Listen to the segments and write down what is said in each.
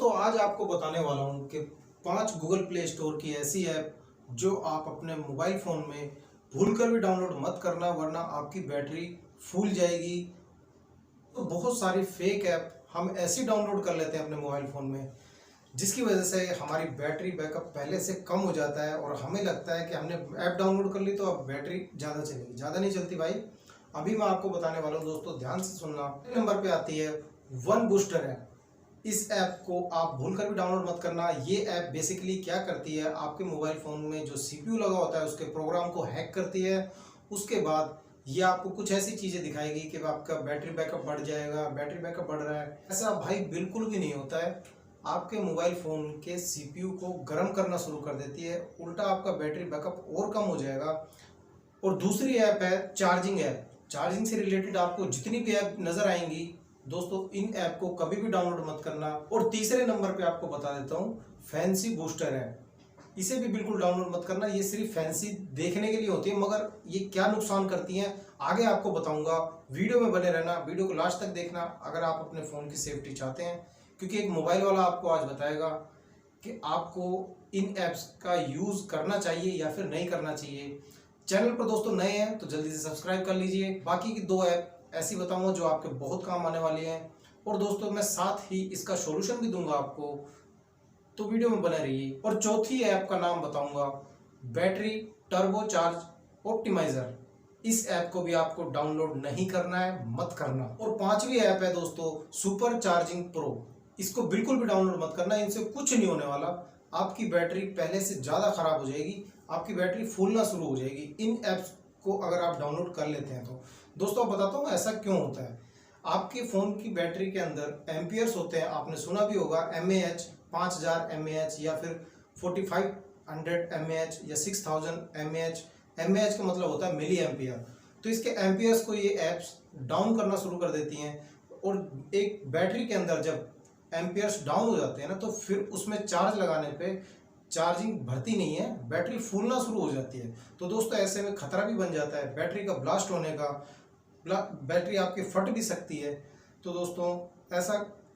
दोस्तों आज आपको बताने वाला हूँ कि 5 गूगल प्ले स्टोर की ऐसी ऐप जो आप अपने मोबाइल फ़ोन में भूलकर भी डाउनलोड मत करना, वरना आपकी बैटरी फूल जाएगी। तो बहुत सारी फेक ऐप हम ऐसी डाउनलोड कर लेते हैं अपने मोबाइल फ़ोन में, जिसकी वजह से हमारी बैटरी बैकअप पहले से कम हो जाता है और हमें लगता है कि हमने ऐप डाउनलोड कर ली तो अब बैटरी ज़्यादा चलेगी। ज़्यादा नहीं चलती भाई। अभी मैं आपको बताने वाला हूँ दोस्तों, ध्यान से सुनना। नंबर पे आती है वन बूस्टर ऐप। इस ऐप को आप भूलकर भी डाउनलोड मत करना। ये ऐप बेसिकली क्या करती है, आपके मोबाइल फ़ोन में जो सीपीयू लगा होता है उसके प्रोग्राम को हैक करती है। उसके बाद ये आपको कुछ ऐसी चीज़ें दिखाएगी कि आपका बैटरी बैकअप बढ़ जाएगा, बैटरी बैकअप बढ़ रहा है। ऐसा भाई बिल्कुल भी नहीं होता है। आपके मोबाइल फ़ोन के सीपीयू को गर्म करना शुरू कर देती है, उल्टा आपका बैटरी बैकअप और कम हो जाएगा। और दूसरी ऐप है चार्जिंग ऐप। चार्जिंग से रिलेटेड आपको जितनी भी ऐप नज़र आएंगी दोस्तों, इन ऐप को कभी भी डाउनलोड मत करना। और तीसरे नंबर पे आपको बता देता हूँ फैंसी बूस्टर ऐप। इसे भी बिल्कुल डाउनलोड मत करना। ये सिर्फ फैंसी देखने के लिए होती है, मगर ये क्या नुकसान करती हैं आगे आपको बताऊंगा। वीडियो में बने रहना, वीडियो को लास्ट तक देखना अगर आप अपने फ़ोन की सेफ्टी चाहते हैं, क्योंकि एक मोबाइल वाला आपको आज बताएगा कि आपको इन ऐप्स का यूज़ करना चाहिए या फिर नहीं करना चाहिए। चैनल पर दोस्तों नए हैं तो जल्दी से सब्सक्राइब कर लीजिए। बाकी की 2 ऐप ऐसी बताऊंगा जो आपके बहुत काम आने वाली हैं, और दोस्तों मैं साथ ही इसका सॉल्यूशन भी दूंगा आपको, तो वीडियो में बने रहिए। और चौथी ऐप का नाम बताऊंगा बैटरी टर्बो चार्ज ऑप्टिमाइजर। इस ऐप को भी आपको डाउनलोड नहीं करना है, मत करना। और 5वीं ऐप है दोस्तों सुपर चार्जिंग प्रो। इसको बिल्कुल भी डाउनलोड मत करना। इनसे कुछ नहीं होने वाला। आपकी बैटरी पहले से ज़्यादा खराब हो जाएगी, आपकी बैटरी फूलना शुरू हो जाएगी इन ऐप्स को अगर आप डाउनलोड कर लेते हैं तो। दोस्तों बताता हूँ ऐसा क्यों होता है। आपके फ़ोन की बैटरी के अंदर एम्पियर्स होते हैं, आपने सुना भी होगा mAh 5000 mAh या फिर 4500 mAh या 6000 mAh। mAh का मतलब होता है मिली एम्पियर। तो इसके एम्पियर्स को ये ऐप्स डाउन करना शुरू कर देती हैं, और एक बैटरी के अंदर जब एम्पियर्स डाउन हो जाते हैं ना, तो फिर उसमें चार्ज लगाने पे चार्जिंग भरती नहीं है, बैटरी फूलना शुरू हो जाती है। तो दोस्तों ऐसे में खतरा भी बन जाता है बैटरी का ब्लास्ट होने का, बैटरी आपकी फट भी सकती है। तो दोस्तों ऐसा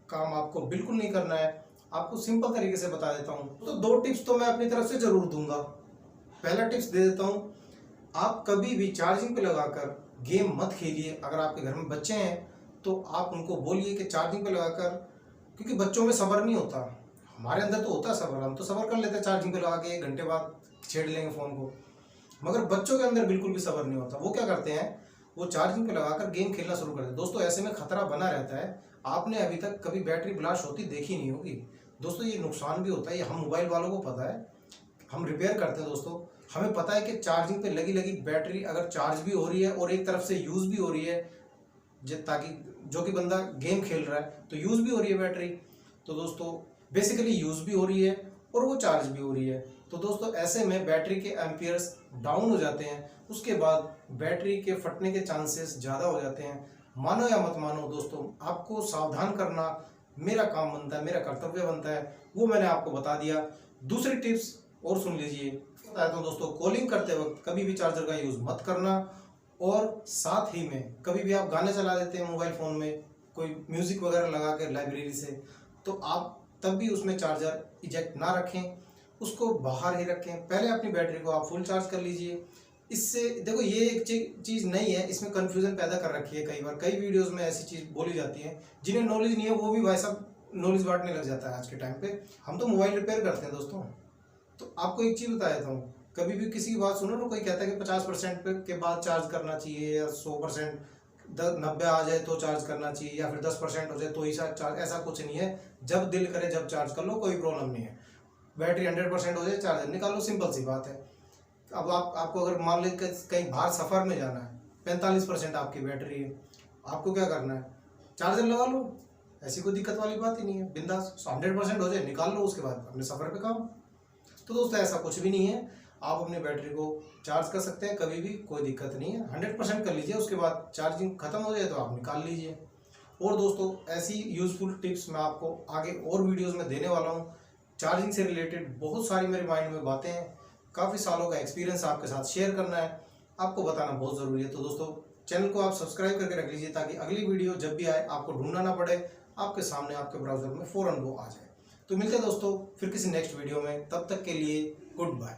काम आपको बिल्कुल नहीं करना है। आपको सिंपल तरीके से बता देता हूँ। तो 2 टिप्स तो मैं अपनी तरफ से जरूर दूंगा। पहला टिप्स दे देता हूँ, आप कभी भी चार्जिंग पे लगाकर गेम मत खेलिए। अगर आपके घर में बच्चे हैं तो आप उनको बोलिए कि चार्जिंग पे लगाकर, क्योंकि बच्चों में सब्र नहीं होता। हमारे अंदर तो होता है सब्र, हम तो सब्र कर लेते हैं, चार्जिंग पे लगा के 1 घंटे बाद छेड़ लेंगे फ़ोन को। मगर बच्चों के अंदर बिल्कुल भी सब्र नहीं होता। वो क्या करते हैं, वो चार्जिंग पे लगाकर गेम खेलना शुरू कर देते हैं। दोस्तों ऐसे में खतरा बना रहता है। आपने अभी तक कभी बैटरी ब्लास्ट होती देखी नहीं होगी। दोस्तों ये नुकसान भी होता है, ये हम मोबाइल वालों को पता है, हम रिपेयर करते हैं दोस्तों। हमें पता है कि चार्जिंग पे लगी लगी बैटरी अगर चार्ज भी हो रही है और एक तरफ से यूज़ भी हो रही है, ताकि जो कि बंदा गेम खेल रहा है तो यूज़ भी हो रही है बैटरी। तो दोस्तों बेसिकली यूज़ भी हो रही है और वो चार्ज भी हो रही है। तो दोस्तों ऐसे में बैटरी के एम्पियर्स डाउन हो जाते हैं। उसके बाद बैटरी के फटने के चांसेस ज़्यादा हो जाते हैं। मानो या मत मानो दोस्तों, आपको सावधान करना मेरा काम बनता है, मेरा कर्तव्य बनता है। वो मैंने आपको बता दिया। दूसरी टिप्स और सुन लीजिए। बताता हूँ दोस्तों, कॉलिंग करते वक्त कभी भी चार्जर का यूज़ मत करना। और साथ ही में कभी भी आप गाने चला देते हैं मोबाइल फ़ोन में, कोई म्यूज़िक वगैरह लगा के लाइब्रेरी से, तो आप तब भी उसमें चार्जर इजेक्ट ना रखें, उसको बाहर ही रखें। पहले अपनी बैटरी को आप फुल चार्ज कर लीजिए। इससे देखो ये एक चीज़ नहीं है, इसमें कन्फ्यूज़न पैदा कर रखी है। कई बार कई वीडियोस में ऐसी चीज़ बोली जाती है, जिन्हें नॉलेज नहीं है वो भी भाई साहब नॉलेज बांटने लग जाता है आज के टाइम पे। हम तो मोबाइल रिपेयर करते हैं दोस्तों। तो आपको एक चीज़ बता देता हूँ, कभी भी किसी की बात सुनो ना, कोई कहता है कि 50% के बाद चार्ज करना चाहिए, या 100% 90 आ जाए तो चार्ज करना चाहिए, या फिर 10% हो जाए तो ही चार्ज। ऐसा कुछ नहीं है। जब दिल करे जब चार्ज कर लो, कोई प्रॉब्लम नहीं है। बैटरी 100% हो जाए चार्जर निकाल लो, सिंपल सी बात है। अब आपको अगर मान लो कहीं बाहर सफ़र में जाना है, 45% आपकी बैटरी है, आपको क्या करना है, चार्जर लगा लो। ऐसी कोई दिक्कत वाली बात ही नहीं है, बिंदास 100% हो जाए निकाल लो, उसके बाद अपने सफ़र पे काम। तो दोस्तों ऐसा कुछ भी नहीं है, आप अपनी बैटरी को चार्ज कर सकते हैं कभी भी, कोई दिक्कत नहीं है। 100% कर लीजिए, उसके बाद चार्जिंग खत्म हो जाए तो आप निकाल लीजिए। और दोस्तों ऐसी यूज़फुल टिप्स मैं आपको आगे और वीडियोस में देने वाला हूँ। चार्जिंग से रिलेटेड बहुत सारी मेरे माइंड में बातें हैं, काफ़ी सालों का एक्सपीरियंस आपके साथ शेयर करना है, आपको बताना बहुत ज़रूरी है। तो दोस्तों चैनल को आप सब्सक्राइब करके रख लीजिए, ताकि अगली वीडियो जब भी आए आपको ढूंढना ना पड़े, आपके सामने आपके ब्राउज़र में फ़ौरन वो आ जाए। तो मिलते हैं दोस्तों फिर किसी नेक्स्ट वीडियो में, तब तक के लिए गुड बाय।